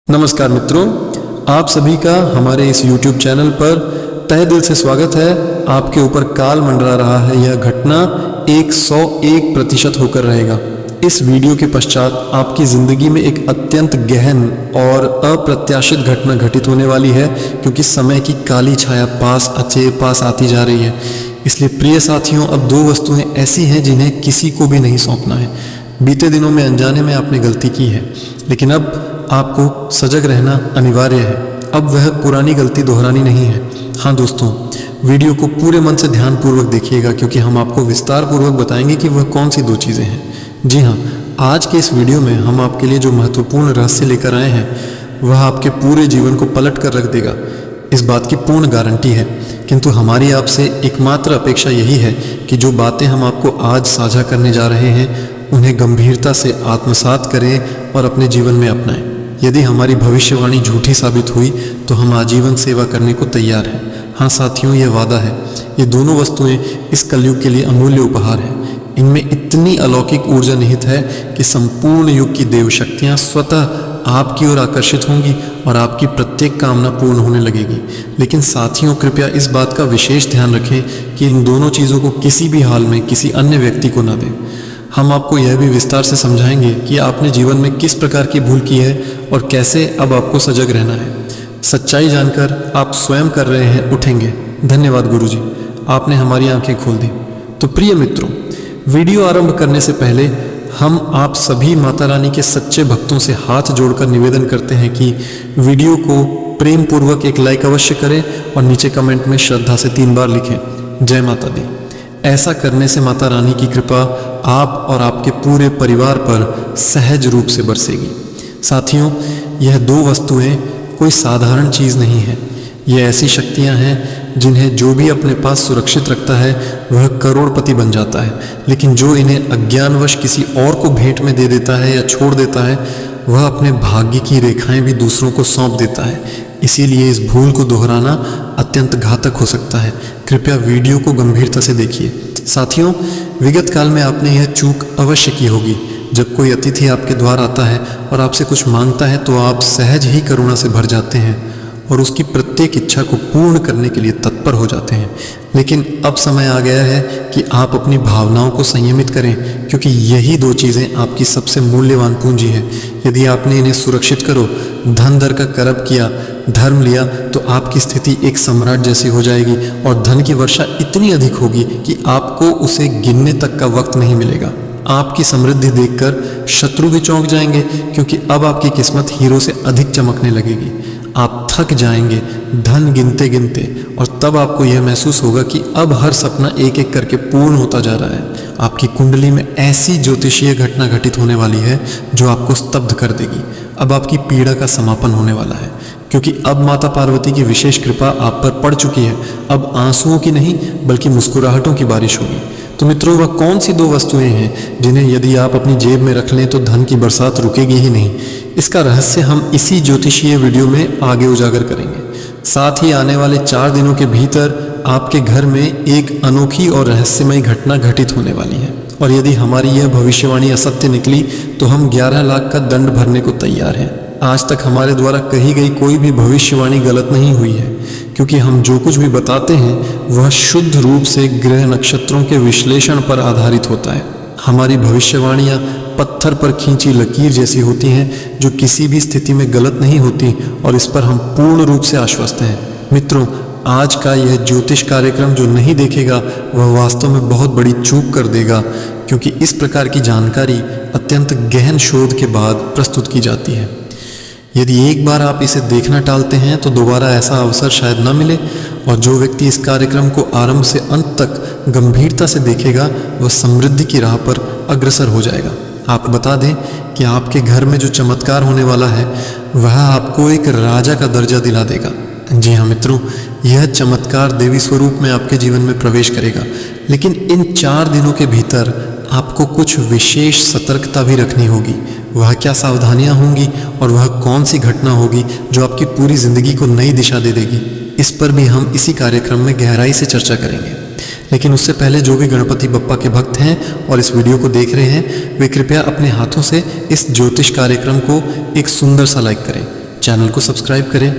नमस्कार मित्रों, आप सभी का हमारे इस YouTube चैनल पर तहे दिल से स्वागत है। आपके ऊपर काल मंडरा रहा है, यह घटना 101% होकर रहेगा। इस वीडियो के पश्चात आपकी ज़िंदगी में एक अत्यंत गहन और अप्रत्याशित घटना घटित होने वाली है, क्योंकि समय की काली छाया पास आती जा रही है। इसलिए प्रिय साथियों, अब दो वस्तुएं ऐसी हैं जिन्हें किसी को भी नहीं सौंपना है। बीते दिनों में अनजाने में आपने गलती की है, लेकिन अब आपको सजग रहना अनिवार्य है। अब वह पुरानी गलती दोहरानी नहीं है। हाँ दोस्तों, वीडियो को पूरे मन से ध्यानपूर्वक देखिएगा, क्योंकि हम आपको विस्तार पूर्वक बताएंगे कि वह कौन सी दो चीज़ें हैं। जी हाँ, आज के इस वीडियो में हम आपके लिए जो महत्वपूर्ण रहस्य लेकर आए हैं, वह आपके पूरे जीवन को पलट कर रख देगा। इस बात की पूर्ण गारंटी है। किंतु हमारी आपसे एकमात्र अपेक्षा यही है कि जो बातें हम आपको आज साझा करने जा रहे हैं, उन्हें गंभीरता से आत्मसात करें और अपने जीवन में अपनाएं। यदि हमारी भविष्यवाणी झूठी साबित हुई तो हम आजीवन सेवा करने को तैयार हैं। हाँ साथियों, यह वादा है। ये दोनों वस्तुएं इस कलयुग के लिए अमूल्य उपहार हैं। इनमें इतनी अलौकिक ऊर्जा निहित है कि संपूर्ण युग की देव शक्तियाँ स्वतः आपकी ओर आकर्षित होंगी और आपकी प्रत्येक कामना पूर्ण होने लगेगी। लेकिन साथियों, कृपया इस बात का विशेष ध्यान रखें कि इन दोनों चीज़ों को किसी भी हाल में किसी अन्य व्यक्ति को न दें। हम आपको यह भी विस्तार से समझाएंगे कि आपने जीवन में किस प्रकार की भूल की है और कैसे अब आपको सजग रहना है। सच्चाई जानकर आप स्वयं कर रहे हैं उठेंगे। धन्यवाद गुरुजी, आपने हमारी आंखें खोल दी। तो प्रिय मित्रों, वीडियो आरंभ करने से पहले हम आप सभी माता रानी के सच्चे भक्तों से हाथ जोड़कर निवेदन करते हैं कि वीडियो को प्रेम पूर्वक एक लाइक अवश्य करें और नीचे कमेंट में श्रद्धा से 3 बार लिखें, जय माता दी। ऐसा करने से माता रानी की कृपा आप और आपके पूरे परिवार पर सहज रूप से बरसेगी। साथियों, यह दो वस्तुएं कोई साधारण चीज़ नहीं है। ये ऐसी शक्तियां हैं जिन्हें जो भी अपने पास सुरक्षित रखता है वह करोड़पति बन जाता है, लेकिन जो इन्हें अज्ञानवश किसी और को भेंट में दे देता है या छोड़ देता है, वह अपने भाग्य की रेखाएं भी दूसरों को सौंप देता है। इसीलिए इस भूल को दोहराना अत्यंत घातक हो सकता है। कृपया वीडियो को गंभीरता से देखिए। साथियों, विगत काल में आपने यह चूक अवश्य की होगी। जब कोई अतिथि आपके द्वार आता है और आपसे कुछ मांगता है तो आप सहज ही करुणा से भर जाते हैं और उसकी प्रत्येक इच्छा को पूर्ण करने के लिए तत्पर हो जाते हैं। लेकिन अब समय आ गया है कि आप अपनी भावनाओं को संयमित करें, क्योंकि यही दो चीज़ें आपकी सबसे मूल्यवान पूंजी है। यदि आपने इन्हें सुरक्षित करो, धन दर का करब किया, धर्म लिया, तो आपकी स्थिति एक सम्राट जैसी हो जाएगी और धन की वर्षा इतनी अधिक होगी कि आपको उसे गिनने तक का वक्त नहीं मिलेगा। आपकी समृद्धि देखकर शत्रु भी चौंक जाएंगे, क्योंकि अब आपकी किस्मत हीरो से अधिक चमकने लगेगी। आप थक जाएंगे धन गिनते गिनते, और तब आपको यह महसूस होगा कि अब हर सपना एक एक करके पूर्ण होता जा रहा है। आपकी कुंडली में ऐसी ज्योतिषीय घटना घटित होने वाली है जो आपको स्तब्ध कर देगी। अब आपकी पीड़ा का समापन होने वाला है, क्योंकि अब माता पार्वती की विशेष कृपा आप पर पड़ चुकी है। अब आंसुओं की नहीं बल्कि मुस्कुराहटों की बारिश होगी। तो मित्रों, वह कौन सी दो वस्तुएं हैं जिन्हें यदि आप अपनी जेब में रख लें तो धन की बरसात रुकेगी ही नहीं? इसका रहस्य हम इसी ज्योतिषीय वीडियो में आगे उजागर करेंगे। साथ ही आने वाले 4 दिनों के भीतर आपके घर में एक अनोखी और रहस्यमय घटना घटित होने वाली है, और यदि हमारी यह भविष्यवाणी असत्य निकली तो हम 11 लाख का दंड भरने को तैयार हैं। आज तक हमारे द्वारा कही गई कोई भी भविष्यवाणी गलत नहीं हुई है, क्योंकि हम जो कुछ भी बताते हैं वह शुद्ध रूप से ग्रह नक्षत्रों के विश्लेषण पर आधारित होता है। हमारी भविष्यवाणियाँ पत्थर पर खींची लकीर जैसी होती हैं, जो किसी भी स्थिति में गलत नहीं होती, और इस पर हम पूर्ण रूप से आश्वस्त हैं। मित्रों, आज का यह ज्योतिष कार्यक्रम जो नहीं देखेगा वह वास्तव में बहुत बड़ी चूक कर देगा, क्योंकि इस प्रकार की जानकारी अत्यंत गहन शोध के बाद प्रस्तुत की जाती है। यदि एक बार आप इसे देखना टालते हैं तो दोबारा ऐसा अवसर शायद न मिले, और जो व्यक्ति इस कार्यक्रम को आरंभ से अंत तक गंभीरता से देखेगा वह समृद्धि की राह पर अग्रसर हो जाएगा। आपको बता दें कि आपके घर में जो चमत्कार होने वाला है वह आपको एक राजा का दर्जा दिला देगा। जी हाँ मित्रों, यह चमत्कार देवी स्वरूप में आपके जीवन में प्रवेश करेगा। लेकिन इन 4 दिनों के भीतर आपको कुछ विशेष सतर्कता भी रखनी होगी। वह क्या सावधानियां होंगी और वह कौन सी घटना होगी जो आपकी पूरी जिंदगी को नई दिशा दे देगी, इस पर भी हम इसी कार्यक्रम में गहराई से चर्चा करेंगे। लेकिन उससे पहले जो भी गणपति बप्पा के भक्त हैं और इस वीडियो को देख रहे हैं, वे कृपया अपने हाथों से इस ज्योतिष कार्यक्रम को एक सुंदर सा लाइक करें। चैनल को सब्सक्राइब करें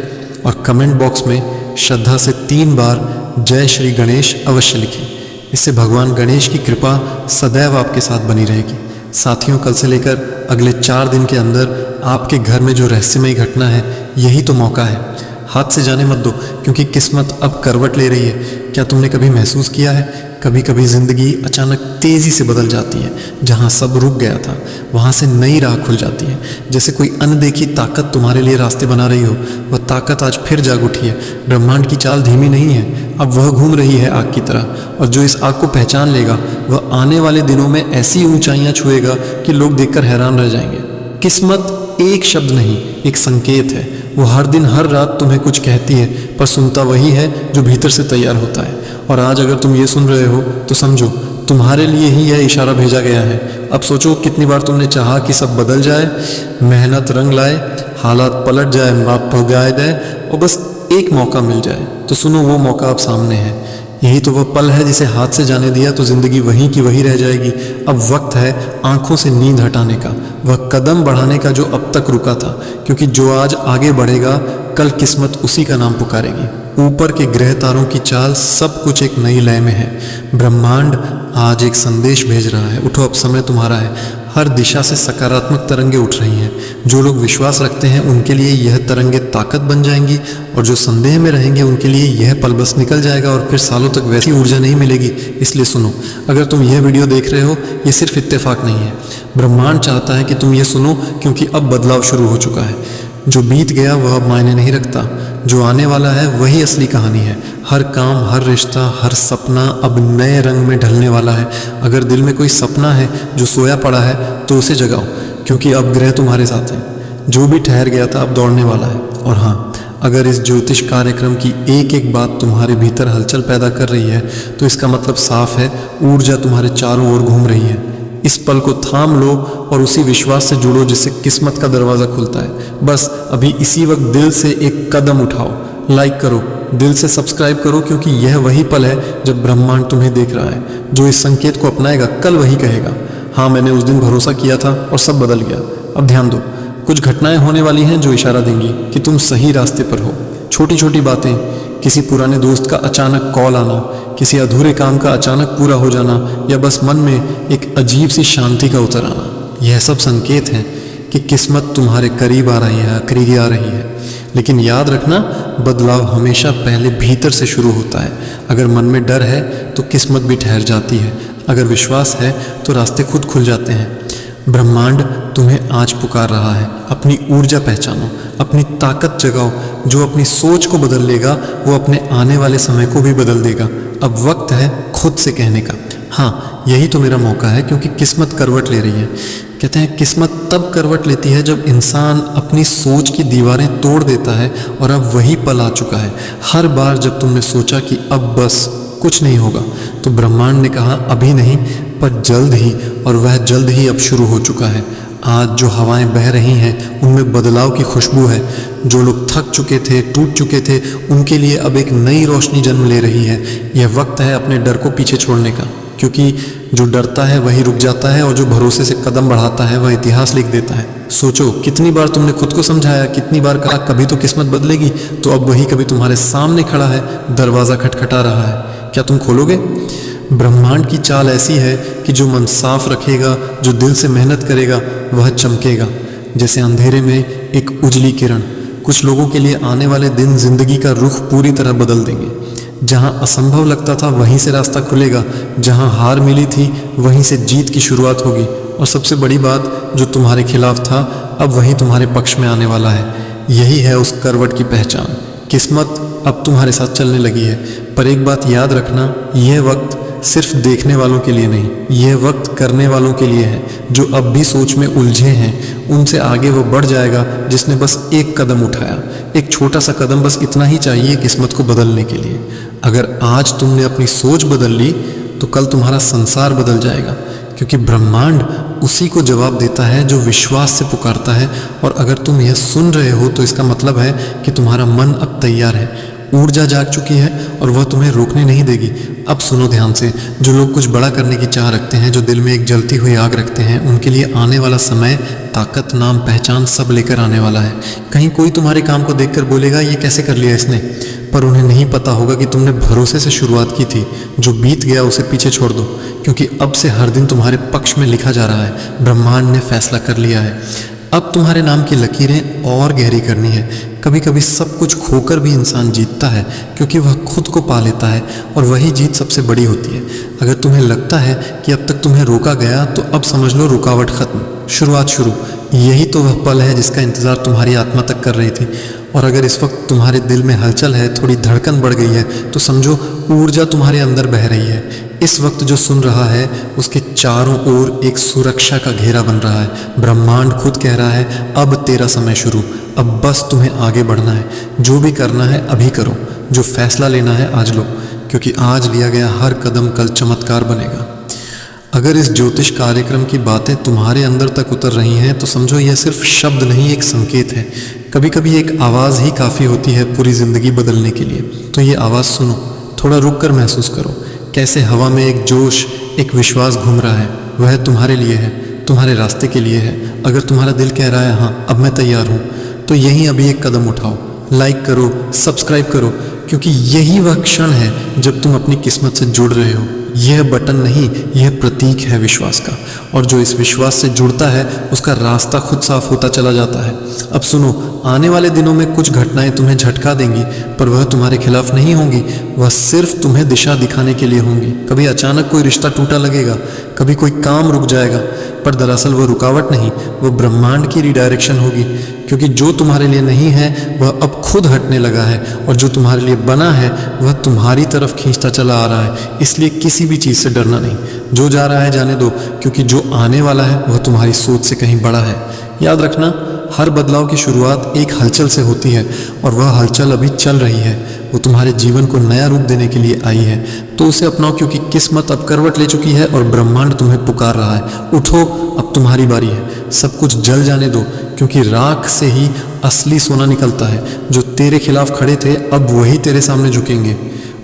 और कमेंट बॉक्स में श्रद्धा से 3 बार जय श्री गणेश अवश्य लिखें। इससे भगवान गणेश की कृपा सदैव आपके साथ बनी रहेगी। साथियों, कल से लेकर अगले 4 दिन के अंदर आपके घर में जो रहस्यमयी घटना है, यही तो मौका है। हाथ से जाने मत दो, क्योंकि किस्मत अब करवट ले रही है। क्या तुमने कभी महसूस किया है, कभी कभी ज़िंदगी अचानक तेज़ी से बदल जाती है। जहाँ सब रुक गया था वहाँ से नई राह खुल जाती है। जैसे कोई अनदेखी ताकत तुम्हारे लिए रास्ते बना रही हो। वह ताकत आज फिर जाग उठी है। ब्रह्मांड की चाल धीमी नहीं है, अब वह घूम रही है आग की तरह। और जो इस आग को पहचान लेगा वह आने वाले दिनों में ऐसी ऊंचाइयां छुएगा कि लोग देखकर हैरान रह जाएंगे। किस्मत एक शब्द नहीं, एक संकेत है। वो हर दिन हर रात तुम्हें कुछ कहती है, पर सुनता वही है जो भीतर से तैयार होता है। और आज अगर तुम ये सुन रहे हो तो समझो तुम्हारे लिए ही यह इशारा भेजा गया है। अब सोचो कितनी बार तुमने चाहा कि सब बदल जाए, मेहनत रंग लाए, हालात पलट जाए, माप भगाए जाए और बस एक मौका मिल जाए। तो सुनो, वो मौका अब सामने है। यही तो वह पल है जिसे हाथ से जाने दिया तो जिंदगी वहीं की वहीं रह जाएगी। अब वक्त है आंखों से नींद हटाने का, वह कदम बढ़ाने का जो अब तक रुका था। क्योंकि जो आज आगे बढ़ेगा कल किस्मत उसी का नाम पुकारेगी। ऊपर के ग्रह तारों की चाल सब कुछ एक नई लय में है। ब्रह्मांड आज एक संदेश भेज रहा है, उठो अब समय तुम्हारा है। हर दिशा से सकारात्मक तरंगे उठ रही हैं। जो लोग विश्वास रखते हैं उनके लिए यह तरंगे ताकत बन जाएंगी, और जो संदेह में रहेंगे उनके लिए यह पल बस निकल जाएगा और फिर सालों तक वैसी ऊर्जा नहीं मिलेगी। इसलिए सुनो, अगर तुम यह वीडियो देख रहे हो, ये सिर्फ इत्तेफाक नहीं है। ब्रह्मांड चाहता है कि तुम ये सुनो, क्योंकि अब बदलाव शुरू हो चुका है। जो बीत गया वह अब मायने नहीं रखता, जो आने वाला है वही असली कहानी है। हर काम, हर रिश्ता, हर सपना अब नए रंग में ढलने वाला है। अगर दिल में कोई सपना है जो सोया पड़ा है तो उसे जगाओ, क्योंकि अब ग्रह तुम्हारे साथ हैं। जो भी ठहर गया था अब दौड़ने वाला है। और हाँ, अगर इस ज्योतिष कार्यक्रम की एक एक बात तुम्हारे भीतर हलचल पैदा कर रही है तो इसका मतलब साफ है, ऊर्जा तुम्हारे चारों ओर घूम रही है। इस पल को थाम लो और उसी विश्वास से जुड़ो जिससे किस्मत का दरवाज़ा खुलता है। बस अभी इसी वक्त दिल से एक कदम उठाओ, लाइक करो, दिल से सब्सक्राइब करो, क्योंकि यह वही पल है जब ब्रह्मांड तुम्हें देख रहा है। जो इस संकेत को अपनाएगा कल वही कहेगा, हाँ मैंने उस दिन भरोसा किया था और सब बदल गया। अब ध्यान दो, कुछ घटनाएं होने वाली हैं जो इशारा देंगी कि तुम सही रास्ते पर हो। छोटी छोटी बातें, किसी पुराने दोस्त का अचानक कॉल आना, किसी अधूरे काम का अचानक पूरा हो जाना, या बस मन में एक अजीब सी शांति का उतर आना, यह सब संकेत हैं कि किस्मत तुम्हारे करीब आ रही है, करीब आ रही है। लेकिन याद रखना, बदलाव हमेशा पहले भीतर से शुरू होता है। अगर मन में डर है तो किस्मत भी ठहर जाती है, अगर विश्वास है तो रास्ते खुद खुल जाते हैं। ब्रह्मांड तुम्हें आज पुकार रहा है। अपनी ऊर्जा पहचानो, अपनी ताकत जगाओ। जो अपनी सोच को बदल लेगा वो अपने आने वाले समय को भी बदल देगा। अब वक्त है खुद से कहने का, हाँ यही तो मेरा मौका है, क्योंकि किस्मत करवट ले रही है। कहते हैं किस्मत तब करवट लेती है जब इंसान अपनी सोच की दीवारें तोड़ देता है, और अब वही पल आ चुका है। हर बार जब तुमने सोचा कि अब बस कुछ नहीं होगा, तो ब्रह्मांड ने कहा अभी नहीं, पर जल्द ही, और वह जल्द ही अब शुरू हो चुका है। आज जो हवाएं बह रही हैं उनमें बदलाव की खुशबू है। जो लोग थक चुके थे, टूट चुके थे, उनके लिए अब एक नई रोशनी जन्म ले रही है। यह वक्त है अपने डर को पीछे छोड़ने का, क्योंकि जो डरता है वही रुक जाता है, और जो भरोसे से कदम बढ़ाता है वह इतिहास लिख देता है। सोचो कितनी बार तुमने खुद को समझाया, कितनी बार कहा कभी तो किस्मत बदलेगी, तो अब वही कभी तुम्हारे सामने खड़ा है, दरवाज़ा खटखटा रहा है। क्या तुम खोलोगे? ब्रह्मांड की चाल ऐसी है कि जो मन साफ रखेगा, जो दिल से मेहनत करेगा, वह चमकेगा जैसे अंधेरे में एक उजली किरण। कुछ लोगों के लिए आने वाले दिन जिंदगी का रुख पूरी तरह बदल देंगे। जहां असंभव लगता था वहीं से रास्ता खुलेगा, जहां हार मिली थी वहीं से जीत की शुरुआत होगी। और सबसे बड़ी बात, जो तुम्हारे खिलाफ था अब वही तुम्हारे पक्ष में आने वाला है। यही है उस करवट की पहचान। किस्मत अब तुम्हारे साथ चलने लगी है। पर एक बात याद रखना, यह वक्त सिर्फ देखने वालों के लिए नहीं, यह वक्त करने वालों के लिए है। जो अब भी सोच में उलझे हैं उनसे आगे वो बढ़ जाएगा जिसने बस एक कदम उठाया। एक छोटा सा कदम, बस इतना ही चाहिए किस्मत को बदलने के लिए। अगर आज तुमने अपनी सोच बदल ली तो कल तुम्हारा संसार बदल जाएगा, क्योंकि ब्रह्मांड उसी को जवाब देता है जो विश्वास से पुकारता है। और अगर तुम यह सुन रहे हो तो इसका मतलब है कि तुम्हारा मन अब तैयार है। ऊर्जा जाग चुकी है और वह तुम्हें रोकने नहीं देगी। अब सुनो ध्यान से, जो लोग कुछ बड़ा करने की चाह रखते हैं, जो दिल में एक जलती हुई आग रखते हैं, उनके लिए आने वाला समय ताकत, नाम, पहचान सब लेकर आने वाला है। कहीं कोई तुम्हारे काम को देखकर बोलेगा ये कैसे कर लिया इसने, पर उन्हें नहीं पता होगा कि तुमने भरोसे से शुरुआत की थी। जो बीत गया उसे पीछे छोड़ दो, क्योंकि अब से हर दिन तुम्हारे पक्ष में लिखा जा रहा है। ब्रह्मांड ने फैसला कर लिया है। अब तुम्हारे नाम की लकीरें और गहरी करनी है। कभी कभी सब कुछ खोकर भी इंसान जीतता है, क्योंकि वह खुद को पा लेता है और वही जीत सबसे बड़ी होती है। अगर तुम्हें लगता है कि अब तक तुम्हें रोका गया, तो अब समझ लो रुकावट खत्म, शुरुआत शुरू। यही तो वह पल है जिसका इंतज़ार तुम्हारी आत्मा तक कर रही थी। और अगर इस वक्त तुम्हारे दिल में हलचल है, थोड़ी धड़कन बढ़ गई है, तो समझो ऊर्जा तुम्हारे अंदर बह रही है। इस वक्त जो सुन रहा है उसके चारों ओर एक सुरक्षा का घेरा बन रहा है। ब्रह्मांड खुद कह रहा है अब तेरा समय शुरू, अब बस तुम्हें आगे बढ़ना है। जो भी करना है अभी करो, जो फैसला लेना है आज लो, क्योंकि आज लिया गया हर कदम कल चमत्कार बनेगा। अगर इस ज्योतिष कार्यक्रम की बातें तुम्हारे अंदर तक उतर रही हैं, तो समझो यह सिर्फ शब्द नहीं, एक संकेत है। कभी कभी एक आवाज़ ही काफ़ी होती है पूरी ज़िंदगी बदलने के लिए। तो ये आवाज़ सुनो, थोड़ा रुक कर महसूस करो कैसे हवा में एक जोश, एक विश्वास घूम रहा है। वह तुम्हारे लिए है, तुम्हारे रास्ते के लिए है। अगर तुम्हारा दिल कह रहा है हाँ अब मैं तैयार हूँ, तो यहीं अभी एक कदम उठाओ, लाइक करो, सब्सक्राइब करो, क्योंकि यही वह क्षण है जब तुम अपनी किस्मत से जुड़ रहे हो। यह बटन नहीं, यह प्रतीक है विश्वास का, और जो इस विश्वास से जुड़ता है उसका रास्ता खुद साफ होता चला जाता है। अब सुनो, आने वाले दिनों में कुछ घटनाएं तुम्हें झटका देंगी, पर वह तुम्हारे खिलाफ नहीं होंगी, वह सिर्फ तुम्हें दिशा दिखाने के लिए होंगी। कभी अचानक कोई रिश्ता टूटा लगेगा, कभी कोई काम रुक जाएगा, पर दरअसल वह रुकावट नहीं, वह ब्रह्मांड की रिडायरेक्शन होगी। क्योंकि जो तुम्हारे लिए नहीं है वह अब खुद हटने लगा है, और जो तुम्हारे लिए बना है वह तुम्हारी तरफ खींचता चला आ रहा है। इसलिए किसी भी चीज़ से डरना नहीं। जो जा रहा है जाने दो, क्योंकि जो आने वाला है वह तुम्हारी सोच से कहीं बड़ा है। याद रखना, हर बदलाव की शुरुआत एक हलचल से होती है, और वह हलचल अभी चल रही है। वो तुम्हारे जीवन को नया रूप देने के लिए आई है, तो उसे अपनाओ, क्योंकि किस्मत अब करवट ले चुकी है और ब्रह्मांड तुम्हें पुकार रहा है। उठो, अब तुम्हारी बारी है। सब कुछ जल जाने दो, क्योंकि राख से ही असली सोना निकलता है। जो तेरे खिलाफ खड़े थे अब वही तेरे सामने झुकेंगे।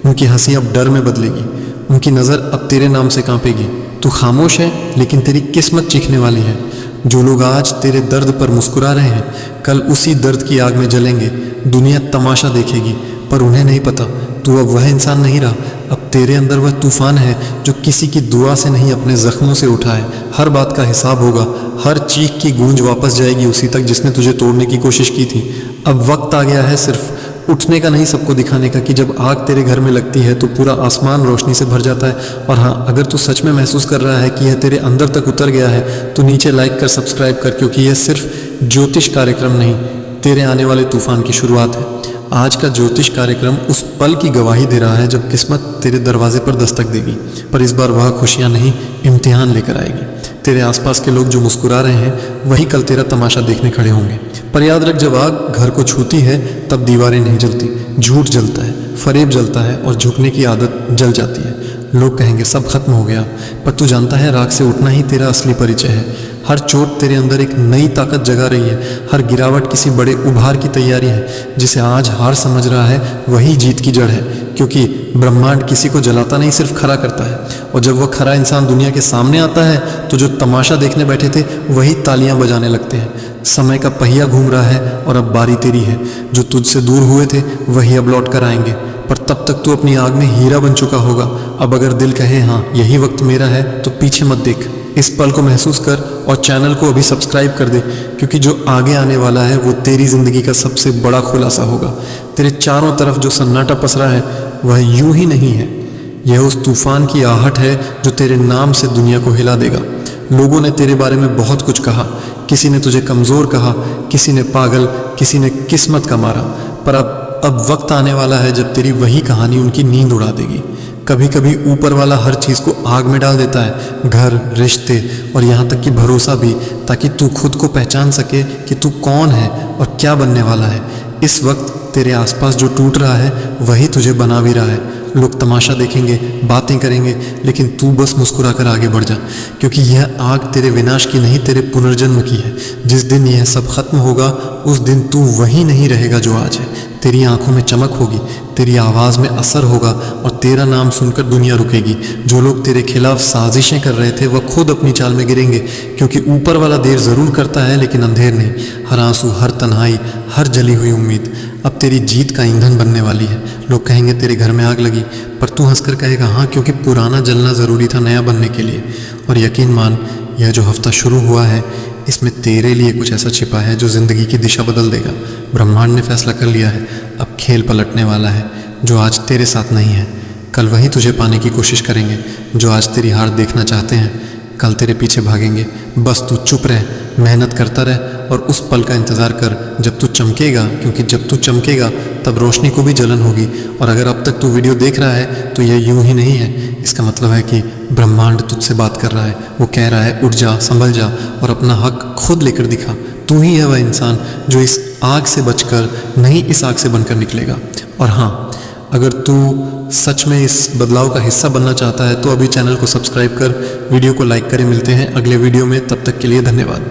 उनकी हंसी अब डर में बदलेगी, उनकी नज़र अब तेरे नाम से कांपेगी। तू खामोश है, लेकिन तेरी किस्मत चीखने वाली है। जो लोग आज तेरे दर्द पर मुस्कुरा रहे हैं, कल उसी दर्द की आग में जलेंगे। दुनिया तमाशा देखेगी, पर उन्हें नहीं पता तू अब वह इंसान नहीं रहा। अब तेरे अंदर वह तूफान है जो किसी की दुआ से नहीं, अपने जख्मों से उठा है। हर बात का हिसाब होगा, हर चीख की गूंज वापस जाएगी उसी तक जिसने तुझे तोड़ने की कोशिश की थी। अब वक्त आ गया है सिर्फ उठने का नहीं, सबको दिखाने का, कि जब आग तेरे घर में लगती है तो पूरा आसमान रोशनी से भर जाता है। और हाँ, अगर तू सच में महसूस कर रहा है कि यह तेरे अंदर तक उतर गया है, तो नीचे लाइक कर, सब्सक्राइब कर, क्योंकि यह सिर्फ ज्योतिष कार्यक्रम नहीं, तेरे आने वाले तूफान की शुरुआत है। आज का ज्योतिष कार्यक्रम उस पल की गवाही दे रहा है जब किस्मत तेरे दरवाजे पर दस्तक देगी, पर इस बार वह खुशियाँ नहीं, इम्तिहान लेकर आएगी। तेरे आसपास के लोग जो मुस्कुरा रहे हैं वही कल तेरा तमाशा देखने खड़े होंगे। पर याद रख, जब आग घर को छूती है तब दीवारें नहीं जलती, झूठ जलता है, फरेब जलता है, और झुकने की आदत जल जाती है। लोग कहेंगे सब खत्म हो गया, पर तू जानता है राख से उठना ही तेरा असली परिचय है। हर चोट तेरे अंदर एक नई ताकत जगा रही है, हर गिरावट किसी बड़े उभार की तैयारी है। जिसे आज हार समझ रहा है वही जीत की जड़ है, क्योंकि ब्रह्मांड किसी को जलाता नहीं, सिर्फ खरा करता है। और जब वह खरा इंसान दुनिया के सामने आता है, तो जो तमाशा देखने बैठे थे वही तालियां बजाने लगते हैं। समय का पहिया घूम रहा है और अब बारी तेरी है। जो तुझसे दूर हुए थे वही अब लौट कर आएंगे, पर तब तक तू अपनी आग में हीरा बन चुका होगा। अब अगर दिल कहे हाँ यही वक्त मेरा है, तो पीछे मत देख, इस पल को महसूस कर और चैनल को अभी सब्सक्राइब कर दे, क्योंकि जो आगे आने वाला है वो तेरी ज़िंदगी का सबसे बड़ा खुलासा होगा। तेरे चारों तरफ जो सन्नाटा पसरा है वह यूं ही नहीं है, यह उस तूफान की आहट है जो तेरे नाम से दुनिया को हिला देगा। लोगों ने तेरे बारे में बहुत कुछ कहा, किसी ने तुझे कमज़ोर कहा, किसी ने पागल, किसी ने किस्मत का मारा, पर अब वक्त आने वाला है जब तेरी वही कहानी उनकी नींद उड़ा देगी। कभी कभी ऊपर वाला हर चीज़ को आग में डाल देता है, घर, रिश्ते और यहाँ तक कि भरोसा भी, ताकि तू खुद को पहचान सके कि तू कौन है और क्या बनने वाला है। इस वक्त तेरे आसपास जो टूट रहा है वही तुझे बना भी रहा है। लोग तमाशा देखेंगे, बातें करेंगे, लेकिन तू बस मुस्कुरा कर आगे बढ़ जा, क्योंकि यह आग तेरे विनाश की नहीं, तेरे पुनर्जन्म की है। जिस दिन यह सब खत्म होगा उस दिन तू वही नहीं रहेगा जो आज है। तेरी आंखों में चमक होगी, तेरी आवाज़ में असर होगा और तेरा नाम सुनकर दुनिया रुकेगी। जो लोग तेरे खिलाफ साजिशें कर रहे थे वह खुद अपनी चाल में गिरेंगे, क्योंकि ऊपर वाला देर ज़रूर करता है लेकिन अंधेर नहीं। हर आंसू, हर तन्हाई, हर जली हुई उम्मीद अब तेरी जीत का ईंधन बनने वाली है। लोग कहेंगे तेरे घर में आग लगी, पर तू हंसकर कहेगा हाँ, क्योंकि पुराना जलना ज़रूरी था नया बनने के लिए। और यकीन मान, यह जो हफ्ता शुरू हुआ है इसमें तेरे लिए कुछ ऐसा छिपा है जो ज़िंदगी की दिशा बदल देगा। ब्रह्मांड ने फैसला कर लिया है, अब खेल पलटने वाला है। जो आज तेरे साथ नहीं है कल वही तुझे पाने की कोशिश करेंगे। जो आज तेरी हार देखना चाहते हैं कल तेरे पीछे भागेंगे। बस तू चुप रह, मेहनत करता रह और उस पल का इंतज़ार कर जब तू चमकेगा, क्योंकि जब तू चमकेगा तब रोशनी को भी जलन होगी। और अगर अब तक तू वीडियो देख रहा है तो यह यूं ही नहीं है, इसका मतलब है कि ब्रह्मांड तुझसे बात कर रहा है। वो कह रहा है उठ जा, संभल जा और अपना हक खुद लेकर दिखा। तू ही है वह इंसान जो इस आग से बचकर नहीं, इस आग से बनकर निकलेगा। और हाँ, अगर तू सच में इस बदलाव का हिस्सा बनना चाहता है तो अभी चैनल को सब्सक्राइब कर, वीडियो को लाइक करें। मिलते हैं अगले वीडियो में, तब तक के लिए धन्यवाद।